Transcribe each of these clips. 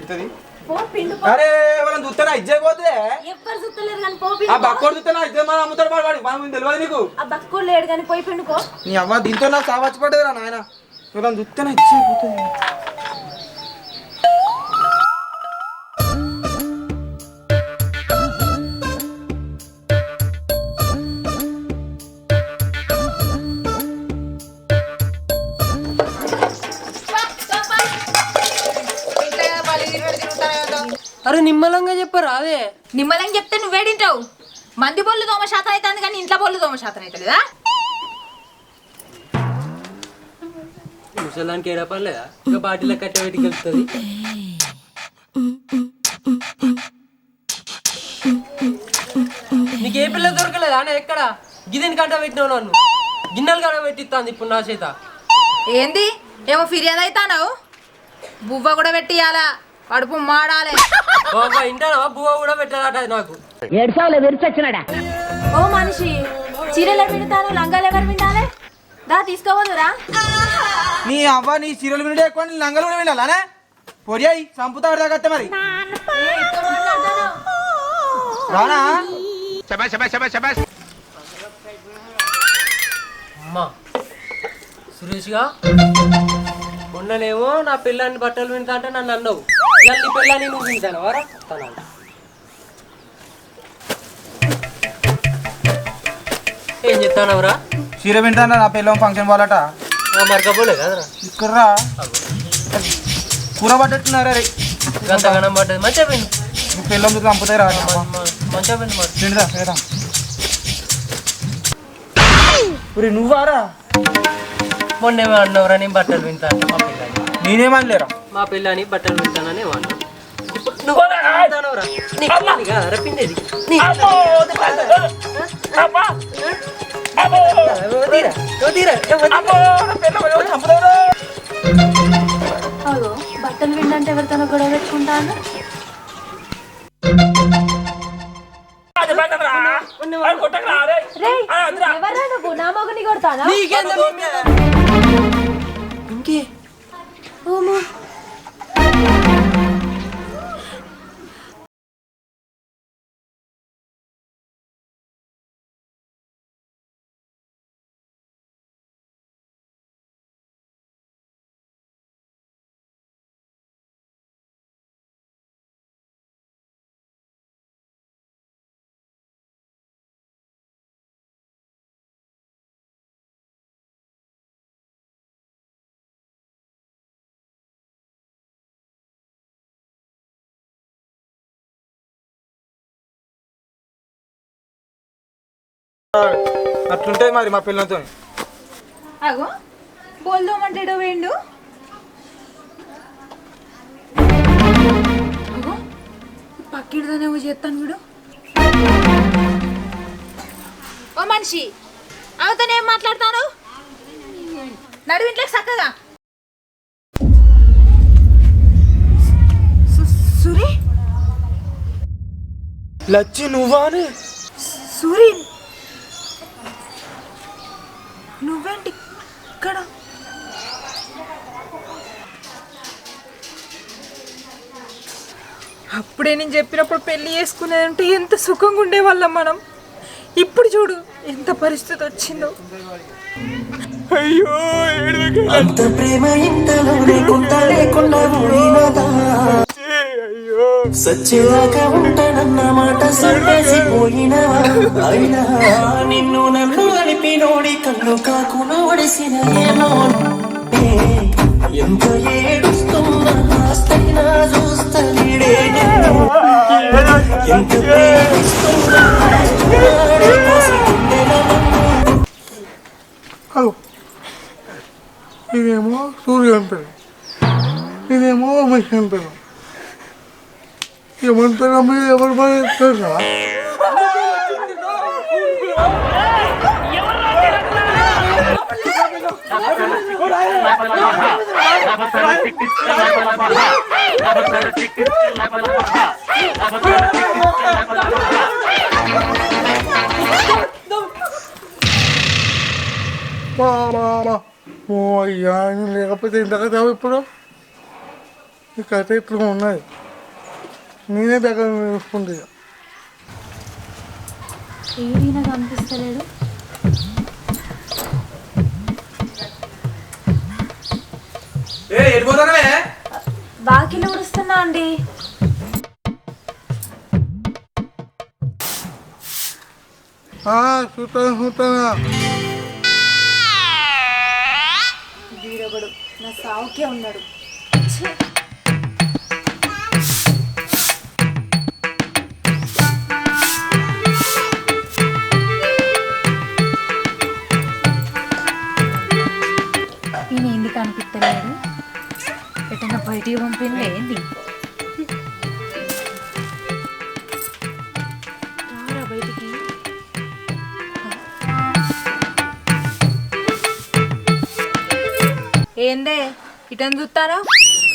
తిడుతుంది. అరే వాళ్ళని చూస్తానా ఇజ్జపోతే బక్కోడు చూస్తానా ఇద్దరు మన అమ్ముతాడు వాడు మనం తెలియదు నీకు. బక్కోడు లేడు కానీ పోయి పిండుకో. నీ అవ్వ దీంతో నాకు సావచ్చు పడ్డది రా నాయన. వాళ్ళని చూస్తానా ఇజ్జపోతుంది. అరే నిమ్మలంగా చెప్పరు అదే. నిమ్మలంగా చెప్తే నువ్వేడింటావు. మంది బొల్లు దోమ శాతం అవుతుంది కానీ ఇంట్లో బొల్లు దోమ శాతం అవుతుందా? ముసలానికి ఏడా పర్లేదా? ఇంకా బాటిలో కట్ట పెట్టి వెళ్తుంది. నీకు ఏ పిల్ల దొరకలేదా అనే? ఎక్కడ గిన్నెని కట్ట పెట్టినావు? నన్ను గిన్నెలు కట్ట పెట్టిస్తాను ఇప్పుడు నా చేత. ఏంది ఏమో ఫిర్యాదు అవుతావు? బువ్వ కూడా పెట్టియాలా, కడుపు మాడాలి. ఇంటానా బువ్వ కూడా పెట్టాలట నాకు. ఓ మనిషి, చీరలు ఎవరు వింటాను, లంగాలు ఎవరు వింటాలి? దా తీసుకోవద్దురా. నీ అవ్వ నీ చీరలు వినడే ఎక్కువ, నీ లంగలు కూడా వినాలనే. పొడియాయి సంపుతాడు తగ్గత్తే మరి రానా. అమ్మా సురేష్గా మొన్ననేమో నా పిల్లాన్ని బట్టలు వింటా అంటే నన్ను అన్నావు. ఇవాళ నీ పిల్లాన్ని నువ్వు వింటాను వారా. ఏం చెప్తానవరా? చీర వింటాను నా పిల్లం ఫంక్షన్ వాళ్ళట. మరకపోలే కదరా ఇక్కడ కూర పట్టట్టున్నారా రే. గంతగనం పడ్డది. మంచిగా విను. నీ పిల్లం మీకు చంపుతాయి రా. మంచిగా విను మరి. తిండిదా లేదా నువ్వారా? మొన్నేమో అన్నవరా నేను బట్టలు వింటా అంటే మా పిల్లని. నేనేమనలేరా? మా పిల్లని బట్టలు వింటానని అన్నా. ఇప్పుడు నువ్వు అంటానవరా? రప్పిండేది బట్టలు విండంటే ఎవరితోనో గొడవ పెట్టుకుంటాను. నా మగని కొడతానా? ఇంకే అట్లుంటాయి మరి మా పిల్లలతో. అగో బోల్దోమంటాడు వేండు. పక్కిడిదానే చేస్తాను వీడు. ఓ మనిషి, అవతనేం మాట్లాడతాను? నడువు ఇంట్లోకి చక్కగా. సూరి లచ్చి నువ్వానే? సూరి నువ్వేంటి ఇక్కడ? అప్పుడే నేను చెప్పినప్పుడు పెళ్లి చేసుకునేదంటే ఎంత సుఖంగా ఉండేవాళ్ళం మనం. ఇప్పుడు చూడు ఎంత పరిస్థితి వచ్చిందో. అయ్యో అంత ప్రేమ ఇంతలోనే కొంత లేకుండా సచ్చేదాకా ఉంటానన్న మాట సర్వేసిపోయినవా? అయినా నిన్ను నన్ను కలిపి నోడి కళ్ళు కాకుండా ఒడిసిన ఏమో ఎంత ఏడుస్తున్నా కాస్తైనా చూస్తలేడే ఎంత ప్రేమిస్తున్నా. ఇదేమో సూర్యుని పిల్ల, ఇదేమో మిషన్ పిల్ల. ఎవరి పిల్ల మీద ఎవరు పడేస్తారా? లేకపోతే ఇంత కదా ఇప్పుడు ఈ కథ ఇప్పుడు ఉన్నది నేనే దగ్గర చూసుకుంటే ఏడీ నాకు అనిపిస్తలేడు. ఎడిపోతానవే బాకీలు ఉడుస్తున్నా అండి. చూస్తాను వీడొకడు నా సావుకే ఉన్నాడు. ఈయన ఎందుకు అనిపిస్తలేదు? ఎటన్నా బయటికి పంపింది ఏంది? రారా బయటికి. ఏందే ఇటని చూస్తాను?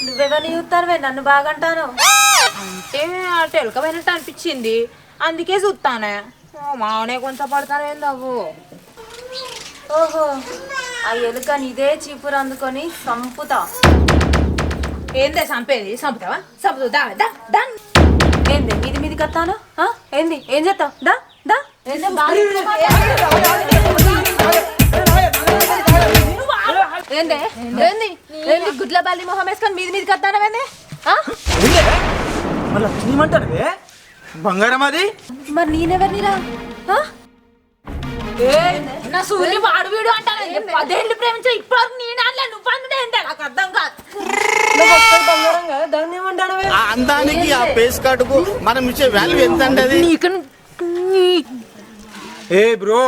నువ్వెవరిని చూస్తానువే? నన్ను బాగంటాను అంటే అటు ఎలకపోయినట్టు అనిపించింది, అందుకే చూస్తానే. మావనే కొంచెం పడతాను ఏందవ్వు. ఓహో, ఆ ఎలుకని ఇదే చీపురు అందుకొని సంపుతా. ఏందే చంపేది? చంపుతావా? చంపుతా దా దా. ఏంది మీది మీదికి వస్తాను? ఏంది ఏం చేస్తావు? దా దా. ఏంది ఏంది ఏంది గుడ్ల బల్లి మొహం వేసుకొని మీది మీదికి వస్తాను? ఏంది మళ్ళీ ఏమంటారు బంగారం అది? మరి నేనెవరినిరా? నా సూర్య వాడు వీడు అంటాను. 10 ఏళ్ళు ప్రేమించా ఇప్పటివరకు నేను అనలే, నువ్వు అందుడే ఏంటే నాకు అర్థం కాదు. బంగారం కదా, దాన్ని ఏమంటాను? ఆ అందానికి ఆ పేస్ కార్డుకు మనం ఇచ్చే వాల్యూ ఎంత అండి అది? ఏ బ్రో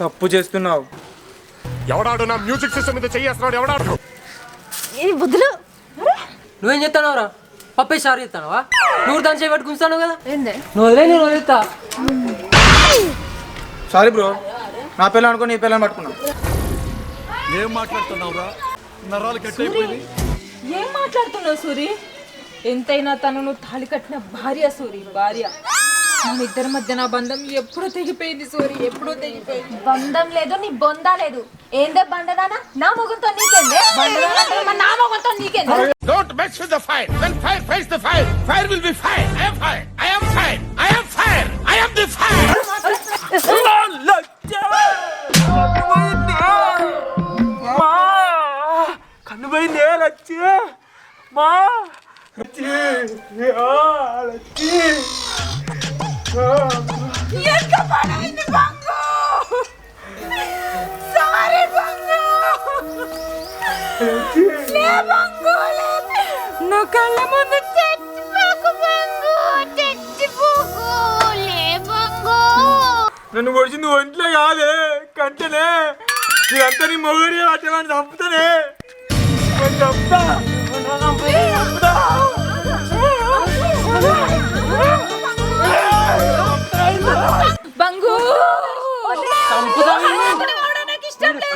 తప్పు చేస్తున్నావు. ఎవడాడు నా మ్యూజిక్ సిస్టమ్ మీద చెయ్యేస్తున్నాడు? ఎవడాడు? ఏ బుద్ధులు నువ్వేం చెప్తానవరా? పప్పే షారు చెప్తానవా? నువ్వు దాని చేపట్టి గుంచుతాను కదా. ఏందే నువ్వు వదిలే, నేను వదిలేస్తా. సారీ బ్రో, నా పిల్లలు అనుకో నీ పిల్లని పట్టుకున్నావు. ఏం మాట్లాడుతున్నావురా? నరాలు కట్టయిపోయింది. ఏం మాట్లాడుతున్నావు సూరి? ఎంతైనా తను నువ్వు తాళి కట్టిన భార్య సూరి, భార్య. మన ఇద్దరి మధ్య నా బంధం ఎప్పుడో తెగిపోయింది సూరి, ఎప్పుడో తెగిపోయింది. బంధం లేదు, నీ బొందా లేదు. ఏందే బండదానా? నా మొగంతో నీకేందే బండదానా? నా మొగంతో నీకేందే? Don't mess with the fire. When fire fights the fire, fire will be fire. I am fire. I am fire. I am fire. I am the fire. కన్ను పోయిందే లచ్చి మా నువ్వు కళ్ళ ముందు నన్ను పొడిచింది ఒంట్లో కాదే, కంటనే. ఇదంతా నీ మొగడి అట్టమని చంపుతానే. చంపుతా బంగు.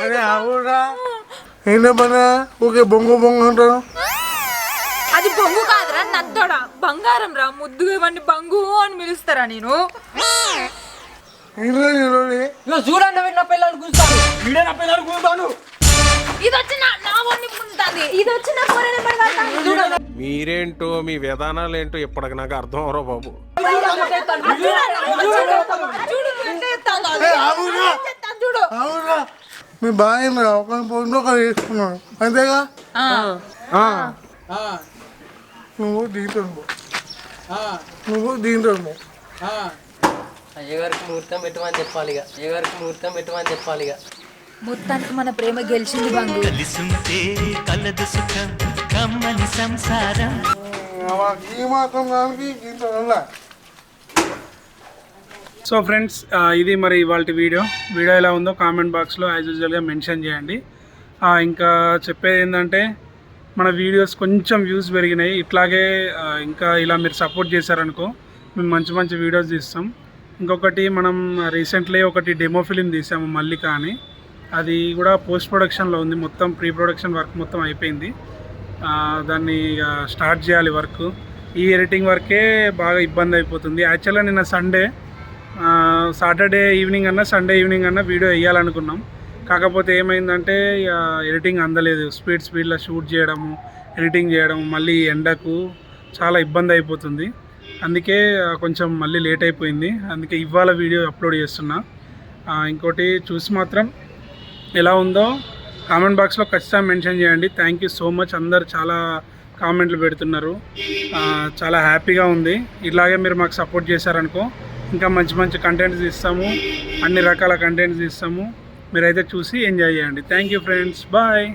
అరే అవురా ఏంటమ్మా ఓకే బొంగు బొంగు అంటాను. అది బొంగు కాదురా, నత్తోడా బంగారం రా. ముద్దుగా ఇవన్నీ బంగు అని పిలుస్తారా? నేను చూడండి నా పిల్లలు గుంచుతాను. వీడే నా పిల్లలు కూతాను. ఇది వచ్చి నా వాడిని పుంజుతుంది, ఇది వచ్చి నా పొరని పడతాను. మీరేంటో మీ విధానాలు ఏంటో ఇప్పటికి నాకు అర్థం అవరో బాబు. అవునా మీ బాగా ఒకరి పొందు ఒకరు వేసుకున్నాను అంతేగా. నువ్వు దీంతో నువ్వు దీంతో అయ్యగారికి ముహూర్తం పెట్టమని చెప్పాలి ఇక. అయ్యగారికి ముహూర్తం పెట్టమని చెప్పాలి ఇక. మొత్తానికి మన ప్రేమ గెలిచింది బంగు. కలదు సుఖం కమ్మని సంసారం. ఈ మాత్రం దానికి దీంతో సో ఫ్రెండ్స్, ఇది మరి ఇవాళ వీడియో ఎలా ఉందో కామెంట్ బాక్స్లో యాజ్ యూజువల్గా మెన్షన్ చేయండి. ఇంకా చెప్పేది ఏంటంటే మన వీడియోస్ కొంచెం వ్యూస్ పెరిగినాయి. ఇట్లాగే ఇంకా ఇలా మీరు సపోర్ట్ చేశారనుకో మేము మంచి మంచి వీడియోస్ తీస్తాం. ఇంకొకటి మనం రీసెంట్లీ ఒకటి డెమో ఫిలిం తీసాము మల్లిక అని. అది కూడా పోస్ట్ ప్రొడక్షన్లో ఉంది. మొత్తం ప్రీ ప్రొడక్షన్ వర్క్ మొత్తం అయిపోయింది. దాన్ని స్టార్ట్ చేయాలి వర్క్. ఈ ఎడిటింగ్ వర్కే బాగా ఇబ్బంది అయిపోతుంది. యాక్చువల్గా నిన్న సాటర్డే ఈవినింగ్ అన్నా సండే ఈవినింగ్ అన్నా వీడియో వేయాలనుకున్నాం, కాకపోతే ఏమైందంటే ఎడిటింగ్ అందలేదు. స్పీడ్లో షూట్ చేయడము, ఎడిటింగ్ చేయడం, మళ్ళీ ఎండకు చాలా ఇబ్బంది అయిపోతుంది. అందుకే కొంచెం మళ్ళీ లేట్ అయిపోయింది. అందుకే ఇవాళ వీడియో అప్లోడ్ చేస్తున్నా. ఇంకోటి చూసి మాత్రం ఎలా ఉందో కామెంట్ బాక్స్లో ఖచ్చితంగా మెన్షన్ చేయండి. Thank you so much. అందరు చాలా కామెంట్లు పెడుతున్నారు, చాలా హ్యాపీగా ఉంది. ఇలాగే మీరు మాకు సపోర్ట్ చేశారనుకో ఇంకా మంచి మంచి కంటెంట్స్ ఇస్తాము, అన్ని రకాల కంటెంట్స్ ఇస్తాము. మీరైతే చూసి ఎంజాయ్ చేయండి. Thank you friends, bye.